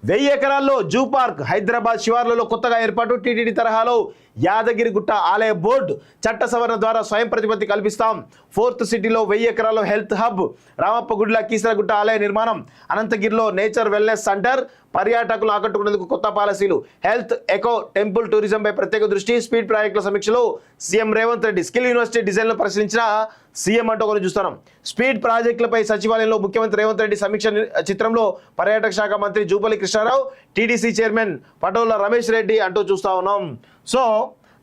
1000 ఎకరాల్లో zoo park Hyderabad శివార్లలో కొత్తగా ఏర్పాటు టీటీడీ తరహాలో యాదగిరిగుట్ట ఆలయ బోర్డు చట్ట సవరణ ద్వారా స్వయం ప్రతిపత్తి కల్పిస్తాం. 4th సిటీలో 1000 ఎకరాల్లో హెల్త్ హబ్, రామప్పగుడ్ల కీసరగుట్ట ఆలయ నిర్మాణం, అనంతగిరిలో నేచర్ వెల్నెస్ సెంటర్, పర్యాటకులు ఆకట్టుకునేందుకు కొత్త పాలసీలు, హెల్త్ ఎకో టెంపుల్ టూరిజంపై ప్రత్యేక దృష్టి, స్పీడ్ ప్రాజెక్టుల సమీక్షలో CM Revanth Reddy, skill university డిజైన్లు పరిశీలించిన సీఎం అంటూ ఒకరు చూస్తున్నాం. స్పీడ్ ప్రాజెక్టులపై సచివాలయంలో ముఖ్యమంత్రి రేవంత్ రెడ్డి సమీక్ష చిత్రంలో పర్యాటక శాఖ మంత్రి జూపల్లి కృష్ణారావు, టీడీసీ చైర్మన్ పటోల రమేష్ రెడ్డి అంటూ చూస్తా ఉన్నాం. సో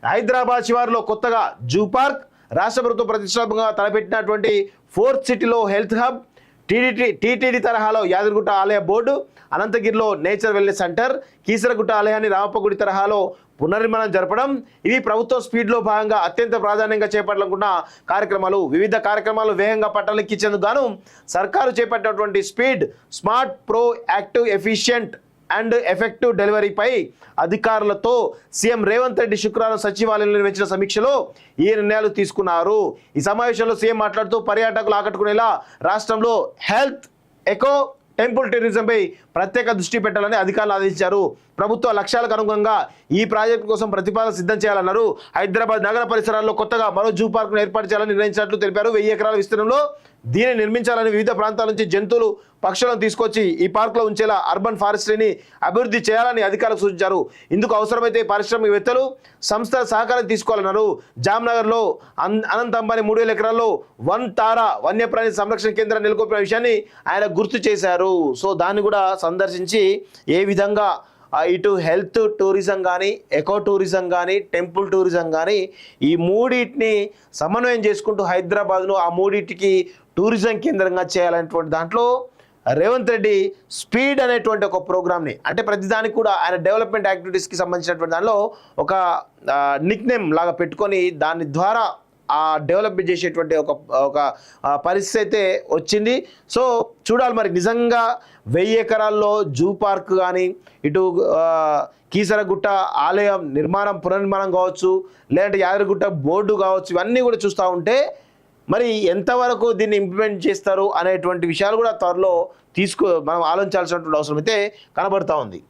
హైదరాబాద్ శివారులో కొత్తగా జూ పార్క్, రాష్ట్ర ప్రభుత్వం ప్రతిష్టాత్మకంగా తలపెట్టినటువంటి 4th సిటీలో హెల్త్ హబ్, టీటీడీ తరహాలో యాదగిరిగుట్ట ఆలయ బోర్డు, అనంతగిరిలో నేచర్ వెల్నెస్ సెంటర్, కీసరగుట్ట ఆలయాన్ని రామప్పగుడి తరహాలో పునర్నిర్మాణం జరపడం, ఇవి ప్రభుత్వ స్పీడ్లో భాగంగా అత్యంత ప్రాధాన్యంగా చేపట్టాలనుకున్న కార్యక్రమాలు. వివిధ కార్యక్రమాలు వేగంగా పట్టాలెక్కించేందుకు గాను సర్కారు చేపట్టినటువంటి speed, smart, pro active, efficient and effective డెలివరీపై అధికారులతో సీఎం రేవంత్ రెడ్డి శుక్రవారం సచివాలయంలో నిర్వహించిన సమీక్షలో ఈ నిర్ణయాలు తీసుకున్నారు. ఈ సమావేశంలో సీఎం మాట్లాడుతూ పర్యాటకులు ఆకట్టుకునేలా రాష్ట్రంలో హెల్త్, ఎకో, టెంపుల్ టూరిజంపై ప్రత్యేక దృష్టి పెట్టాలని అధికారులు ఆదేశించారు. ప్రభుత్వ లక్ష్యాలకు అనుగుణంగా ఈ ప్రాజెక్టు కోసం ప్రతిపాదన సిద్ధం చేయాలన్నారు. హైదరాబాద్ నగర పరిసరాల్లో కొత్తగా మరో జూ పార్క్ను ఏర్పాటు చేయాలని నిర్ణయించినట్లు తెలిపారు. 1000 ఎకరాల విస్తీర్ణంలో దీన్ని నిర్మించాలని వివిధ ప్రాంతాల నుంచి జంతువులు, పక్షులను తీసుకొచ్చి ఈ పార్కులో ఉంచేలా అర్బన్ ఫారెస్ట్రీని అభివృద్ధి చేయాలని అధికారులకు సూచించారు. ఇందుకు అవసరమైతే పారిశ్రామికవేత్తలు, సంస్థల సహకారం తీసుకోవాలన్నారు. జామ్నగర్లో అనంత అంబానీ 3000 ఎకరాల్లో వన్ తారా వన్యప్రాణి సంరక్షణ కేంద్రం నెలకొల్పిన విషయాన్ని ఆయన గుర్తు చేశారు. సో దాన్ని కూడా సందర్శించి ఏ విధంగా ఇటు హెల్త్ టూరిజం కానీ, ఎకో టూరిజం కానీ, టెంపుల్ టూరిజం కానీ ఈ మూడింటిని సమన్వయం చేసుకుంటూ హైదరాబాద్ను ఆ మూడింటికి టూరిజం కేంద్రంగా చేయాలనేటువంటి దాంట్లో రేవంత్ రెడ్డి స్పీడ్ అనేటువంటి ఒక ప్రోగ్రామ్ని, అంటే ప్రతిదానికి కూడా ఆయన డెవలప్మెంట్ యాక్టివిటీస్కి సంబంధించినటువంటి దానిలో ఒక నిక్ నేమ్ లాగా పెట్టుకొని దాని ద్వారా ఆ డెవలప్మెంట్ చేసేటువంటి ఒక పరిస్థితి అయితే వచ్చింది. సో చూడాలి మరి నిజంగా 1000 ఎకరాల్లో జూ పార్క్ కానీ, ఇటు కీసరగుట్ట ఆలయం నిర్మాణం, పునర్నిర్మాణం కావచ్చు, లేదంటే యాదగిరిగుట్ట బోర్డు కావచ్చు, ఇవన్నీ కూడా చూస్తూ ఉంటే మరి ఎంతవరకు దీన్ని ఇంప్లిమెంట్ చేస్తారు అనేటువంటి విషయాలు కూడా త్వరలో మనం ఆలోచించాల్సినటువంటి అవసరం అయితే కనబడుతూ ఉంది.